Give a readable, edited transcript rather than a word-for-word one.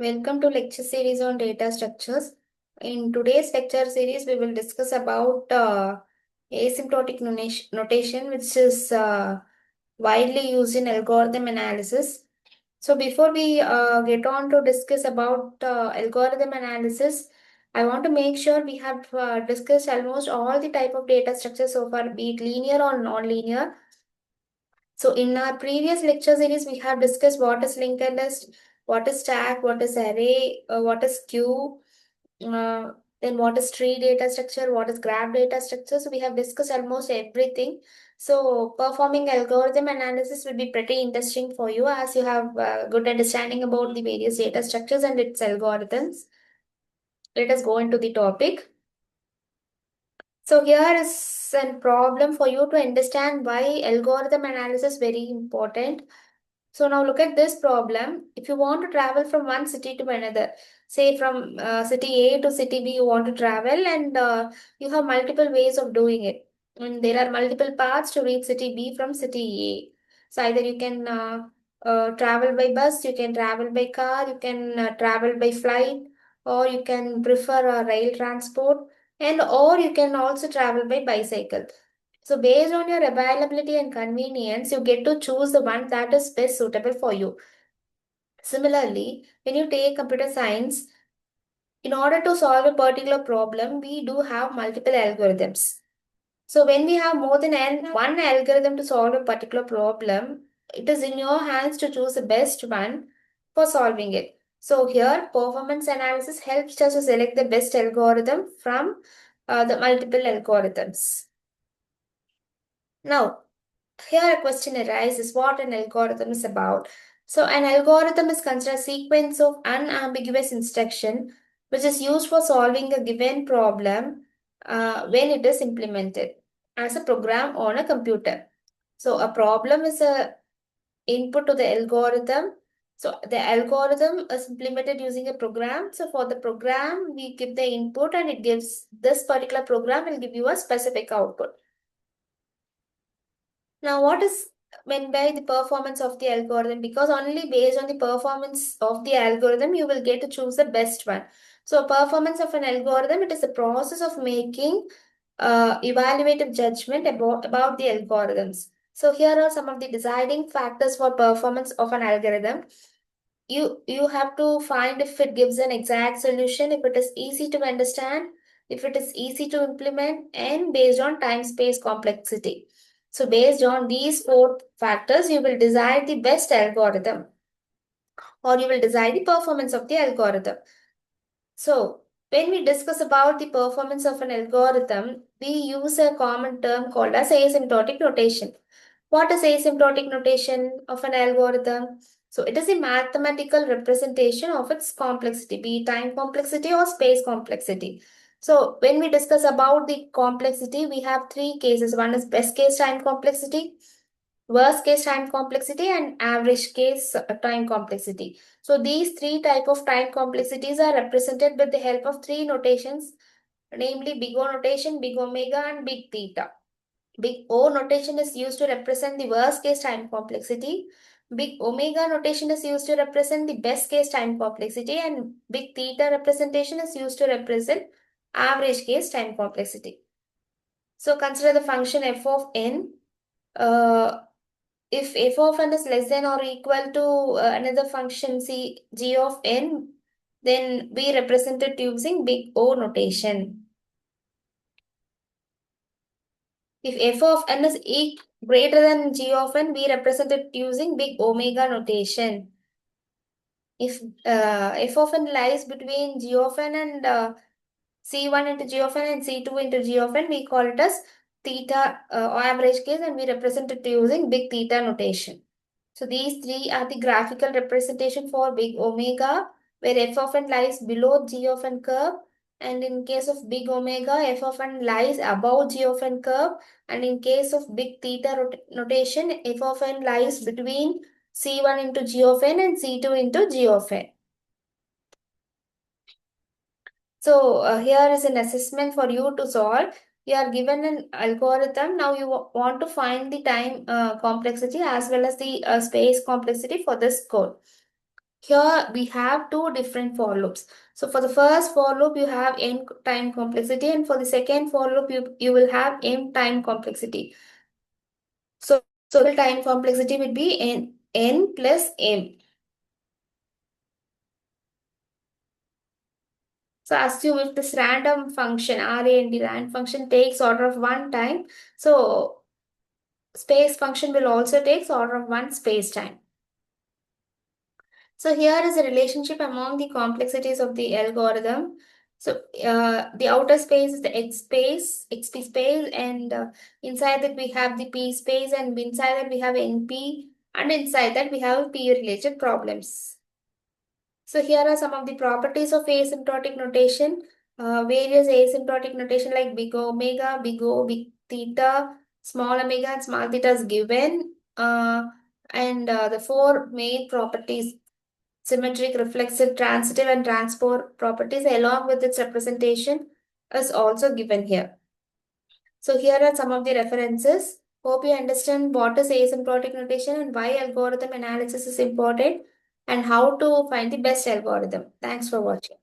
Welcome to lecture series on data structures. In today's lecture series, we will discuss about asymptotic notation, which is widely used in algorithm analysis. So before we get on to discuss about algorithm analysis, I want to make sure we have discussed almost all the type of data structures so far, be it linear or non-linear. So in our previous lecture series, we have discussed what is linked list, what is stack, what is array, what is queue, uh, then what is tree data structure, what is graph data structure. So we have discussed almost everything. So performing algorithm analysis will be pretty interesting for you as you have good understanding about the various data structures and its algorithms. Let us go into the topic. So here is a problem for you to understand why algorithm analysis is very important. So now look at this problem. If you want to travel from one city to another, say from city A to city B, you want to travel and you have multiple ways of doing it. And there are multiple paths to reach city B from city A. So either you can travel by bus, you can travel by car, you can travel by flight, or you can prefer rail transport, and or you can also travel by bicycle. So based on your availability and convenience, you get to choose the one that is best suitable for you. Similarly, when you take computer science, in order to solve a particular problem, we do have multiple algorithms. So when we have more than one algorithm to solve a particular problem, it is in your hands to choose the best one for solving it. So here, performance analysis helps us to select the best algorithm from the multiple algorithms. Now, here a question arises what an algorithm is about. So an algorithm is considered a sequence of unambiguous instruction which is used for solving a given problem when it is implemented as a program on a computer. So a problem is a input to the algorithm. So the algorithm is implemented using a program. So for the program, we give the input and it gives this particular program will give you a specific output. Now, what is meant by the performance of the algorithm? Because only based on the performance of the algorithm, you will get to choose the best one. So, performance of an algorithm, it is the process of making evaluative judgment about the algorithms. So, here are some of the deciding factors for performance of an algorithm. You have to find if it gives an exact solution, if it is easy to understand, if it is easy to implement, and based on time space complexity. So based on these four factors, you will decide the best algorithm or you will decide the performance of the algorithm. So when we discuss about the performance of an algorithm, we use a common term called as asymptotic notation. What is asymptotic notation of an algorithm? So it is a mathematical representation of its complexity, be it time complexity or space complexity. So when we discuss about the complexity, we have three cases. One is best case time complexity, worst case time complexity, and average case time complexity. So these three type of time complexities are represented with the help of three notations, namely big O notation, big omega, and big theta. Big O notation is used to represent the worst case time complexity. Big omega notation is used to represent the best case time complexity, and big theta representation is used to represent average case time complexity. So consider the function f of n. If f of n is less than or equal to another function g of n, then we represent it using big O notation. If f of n is greater than g of n, we represent it using big omega notation. If f of n lies between g of n and c1 into g of n and c2 into g of n, we call it as theta or average case, and we represent it using big theta notation. So these three are the graphical representation for big omega, where f of n lies below g of n curve. And in case of big omega, f of n lies above g of n curve. And in case of big theta notation, f of n lies between c1 into g of n and c2 into g of n. So here is an assessment for you to solve. You are given an algorithm. Now you want to find the time complexity as well as the space complexity for this code. Here we have two different for loops. So for the first for loop, you have n time complexity, and for the second for loop, you will have m time complexity. So, the time complexity will be n plus m. So assume if this random function, rand function takes order of one time, so space function will also takes order of one space time. So here is a relationship among the complexities of the algorithm. So the outer space is the xp space, and inside that we have the p space, and inside that we have np, and inside that we have p related problems. So here are some of the properties of asymptotic notation. Various asymptotic notation like big omega, big O, big theta, small omega, and small theta is given. And the four main properties: symmetric, reflexive, transitive, and transport properties, along with its representation, is also given here. So here are some of the references. Hope you understand what is asymptotic notation and why algorithm analysis is important and how to find the best algorithm. Thanks for watching.